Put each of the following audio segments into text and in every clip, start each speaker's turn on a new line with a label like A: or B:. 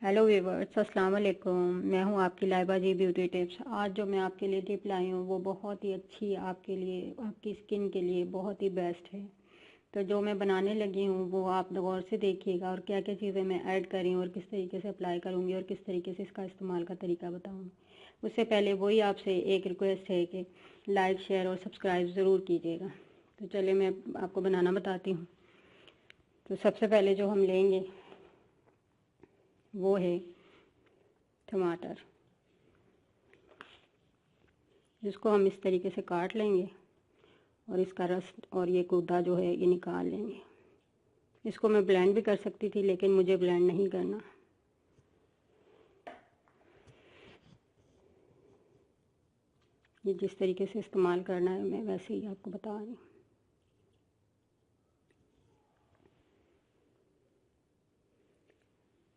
A: Hello viewers, अस्सलाम वालेकुम। मैं हूं आपकी लाइबा जी ब्यूटी टिप्स। आज जो मैं आपके लिए टिप लाई हूं वो बहुत ही अच्छी आपके लिए, आपकी स्किन के लिए बहुत ही बेस्ट है। तो जो मैं बनाने लगी हूं वो आप गौर से देखिएगा और क्या क्या चीज़ें मैं ऐड करी हूँ और किस तरीके से अप्लाई करूँगी और किस तरीके से इसका इस्तेमाल का तरीका बताऊँगी। उससे पहले वही आपसे एक रिक्वेस्ट है कि लाइक, शेयर और सब्सक्राइब ज़रूर कीजिएगा। तो चलिए मैं आपको बनाना बताती हूँ। तो सबसे पहले जो हम लेंगे वो है टमाटर, जिसको हम इस तरीके से काट लेंगे और इसका रस और ये गूदा जो है ये निकाल लेंगे। इसको मैं ब्लेंड भी कर सकती थी लेकिन मुझे ब्लेंड नहीं करना। ये जिस तरीके से इस्तेमाल करना है मैं वैसे ही आपको बता रही हूँ।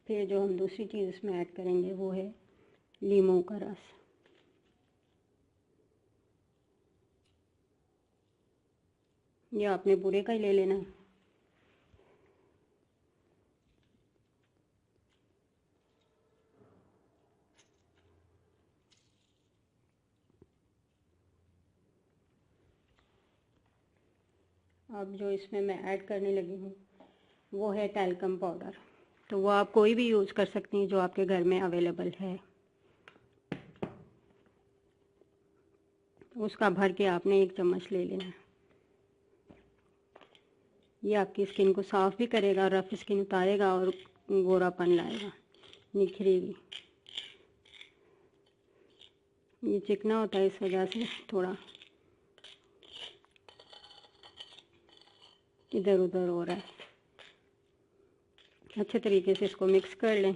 A: फिर जो हम दूसरी चीज़ इसमें ऐड करेंगे वो है लीमू का रस। ये आपने पूरे का ही ले लेना है। अब जो इसमें मैं ऐड करने लगी हूँ वो है टैल्कम पाउडर। तो वो आप कोई भी यूज़ कर सकती हैं जो आपके घर में अवेलेबल है। उसका भर के आपने 1 चम्मच ले लेना है। ये आपकी स्किन को साफ़ भी करेगा, रफ स्किन उतारेगा और गोरापन लाएगा, निखरेगी। ये चिकना होता है इस वजह से थोड़ा इधर उधर हो रहा है। अच्छे तरीके से इसको मिक्स कर लें।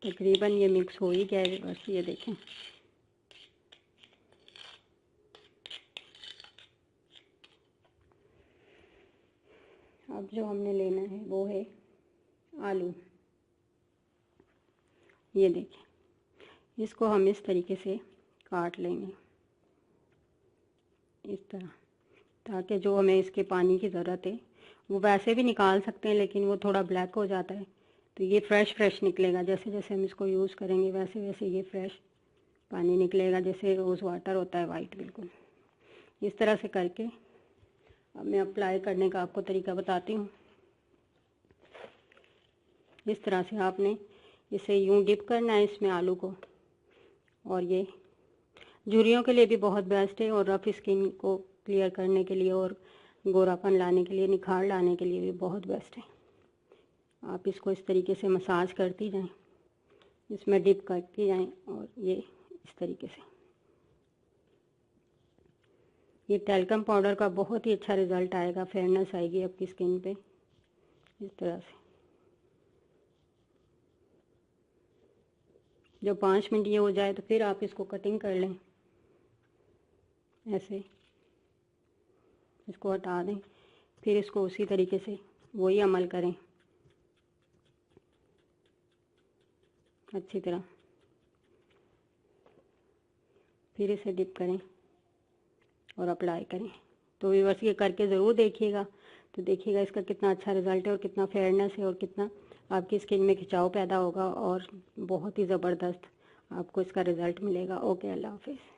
A: तकरीबन ये मिक्स हो ही गया है। बस ये देखें, अब जो हमने लेना है वो है आलू। ये देखें, इसको हम इस तरीके से काट लेंगे इस तरह, ताकि जो हमें इसके पानी की ज़रूरत है वो वैसे भी निकाल सकते हैं लेकिन वो थोड़ा ब्लैक हो जाता है। तो ये फ्रेश निकलेगा। जैसे जैसे हम इसको यूज़ करेंगे वैसे वैसे ये फ्रेश पानी निकलेगा, जैसे रोज़ वाटर होता है, वाइट बिल्कुल। इस तरह से करके अब मैं अप्लाई करने का आपको तरीका बताती हूँ। इस तरह से आपने इसे यूं डिप करना है इसमें आलू को, और ये झुर्रियों के लिए भी बहुत बेस्ट है और रफ स्किन को क्लियर करने के लिए और गोरापन लाने के लिए, निखार लाने के लिए भी बहुत बेस्ट है। आप इसको इस तरीके से मसाज करती जाएं, इसमें डिप करती जाएं और ये इस तरीके से। ये टैल्कम पाउडर का बहुत ही अच्छा रिज़ल्ट आएगा, फेयरनेस आएगी आपकी स्किन पे इस तरह से। जब 5 मिनट ये हो जाए तो फिर आप इसको कटिंग कर लें, ऐसे इसको हटा दें। फिर इसको उसी तरीके से वही अमल करें अच्छी तरह। फिर इसे डिप करें और अप्लाई करें। तो व्यूअर्स ये करके ज़रूर देखिएगा, तो देखिएगा इसका कितना अच्छा रिज़ल्ट है और कितना फेयरनेस है और कितना आपकी स्किन में खिंचाव पैदा होगा और बहुत ही ज़बरदस्त आपको इसका रिज़ल्ट मिलेगा। ओके, अल्लाह हाफिज़।